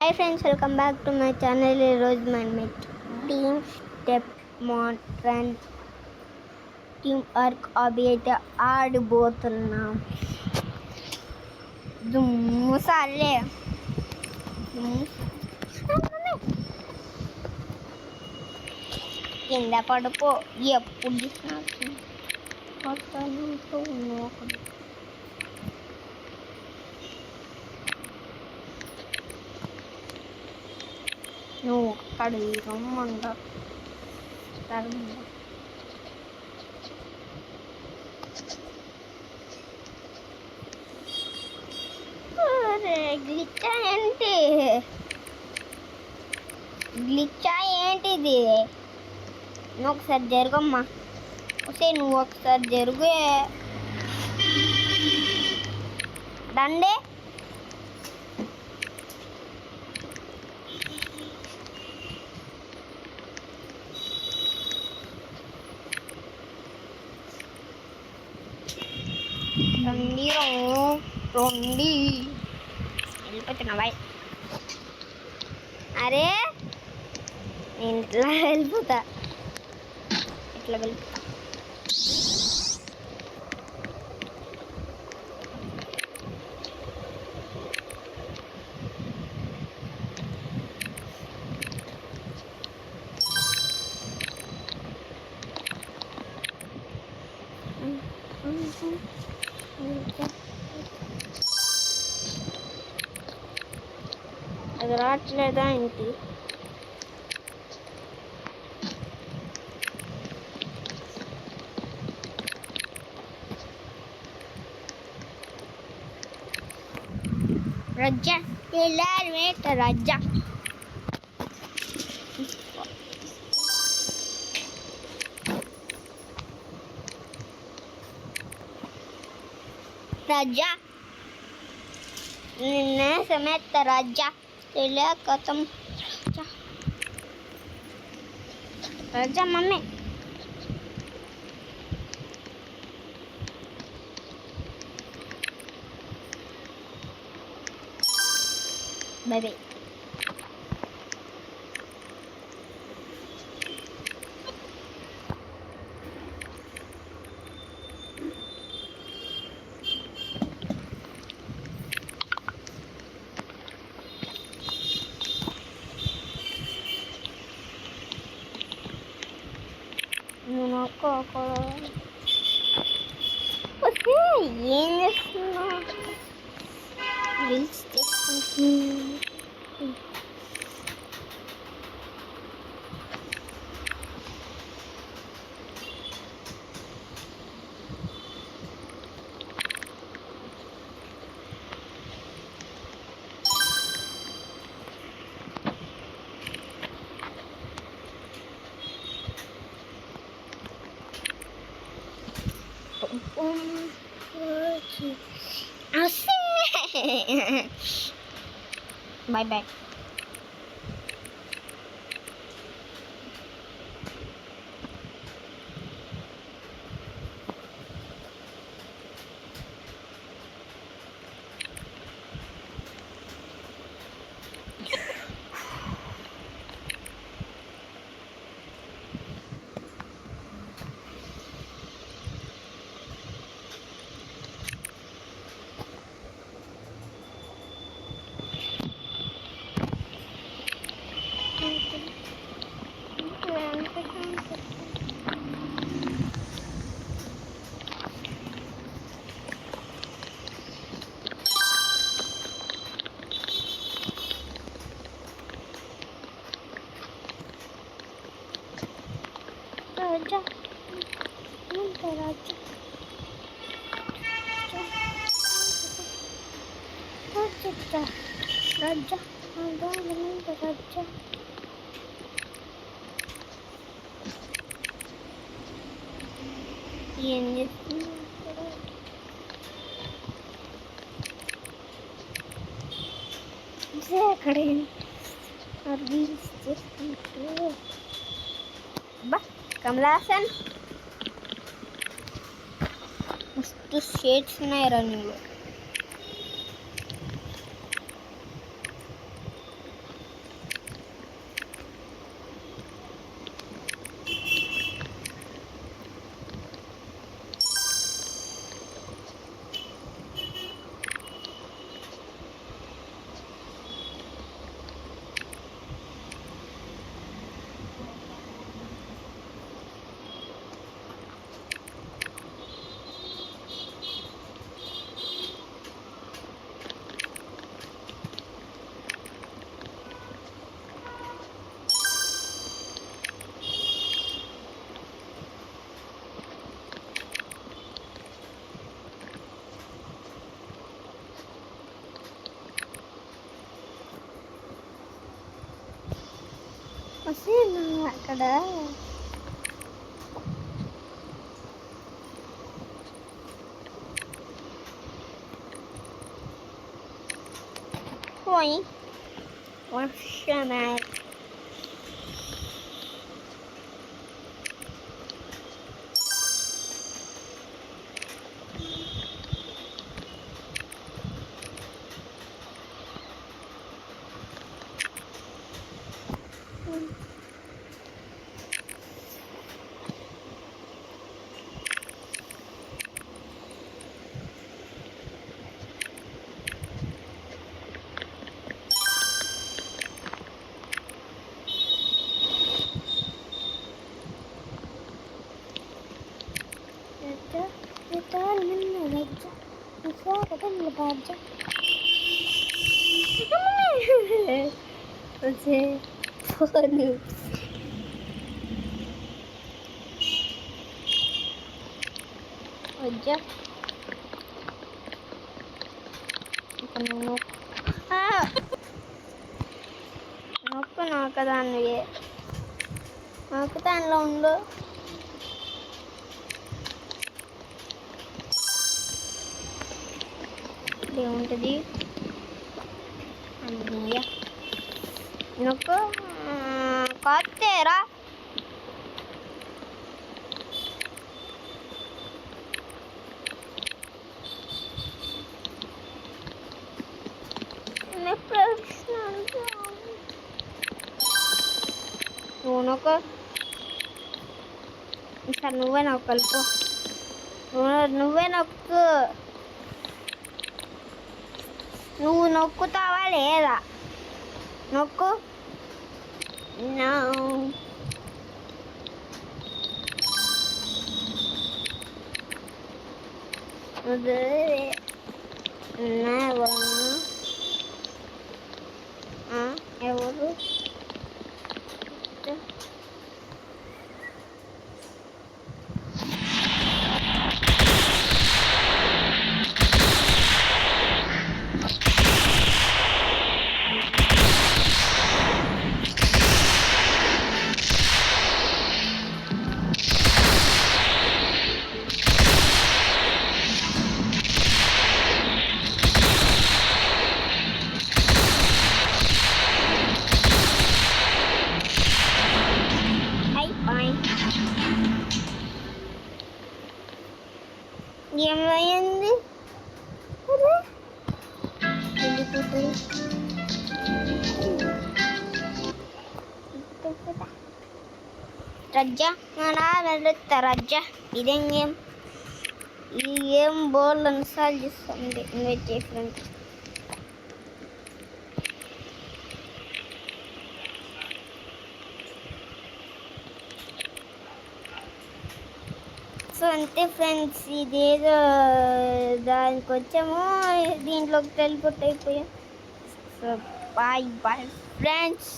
Hi friends, welcome back to my channel. ఈరోజు మనం team step modern team work hobby అయితే ఆడిపోతున్నాం. దుమ్ముసాలే కింద పడిపో. ఎప్పుడు చూసినా ఒకడు నువ్వు ఒక్కడు రమ్మంట గ్లిచ్చా ఏంటిది? నువ్వు ఒకసారి జరుగమ్మా. నువ్వు ఒకసారి జరుగే దండే. రండి వెళ్ళిపోతున్నా బాయ్. అరే నేను ఇట్లా వెళ్ళిపోతా. అది రావట్లేదా ఏంటి? రజ్జా వేట రజ్జా రజ్జా నిన్న సಮೇತ రజ్జా కథం రజ్జా మమ్మీ బాయ్. ఏం చేస్తున్నా? Reels bye bye. Raja, Raja, Raja, Raja. ఏం చేస్తున్నారు? అక్కడ రీల్స్ చేస్తుంటే బా కమలాసన్ మస్తు షేడ్స్ ఉన్నాయి రన్నింగ్లో. అక్కడ పోయి వర్షమే వద్దా నొక్కు నొక్కదాన్ని నొక్కుతానులో ఉండు ఏముంటుంది అన్నయ్య నొక్కు కొత్తేరా నువ్వు నొక్కు ఈసారి నువ్వే నొక్కలుపు నువ్వే నొక్కు నువ్వు నొక్కుతావా లేదా నొక్కు ఎవరు ఏమైంది రజ్జ వెళ్తా రజ్జ ఇదేం గేమ్ ఈ గేమ్ బోర్డు ఇన్స్టాల్ చేస్తుంది ఇన్వైట్ చేసినందుకు సో అంతే ఫ్రెండ్స్ ఇదేదో దానికి వచ్చాము దీంట్లోకి టెలిపోర్ట్ అయిపోయాం సో బాయ్ బాయ్ ఫ్రెండ్స్.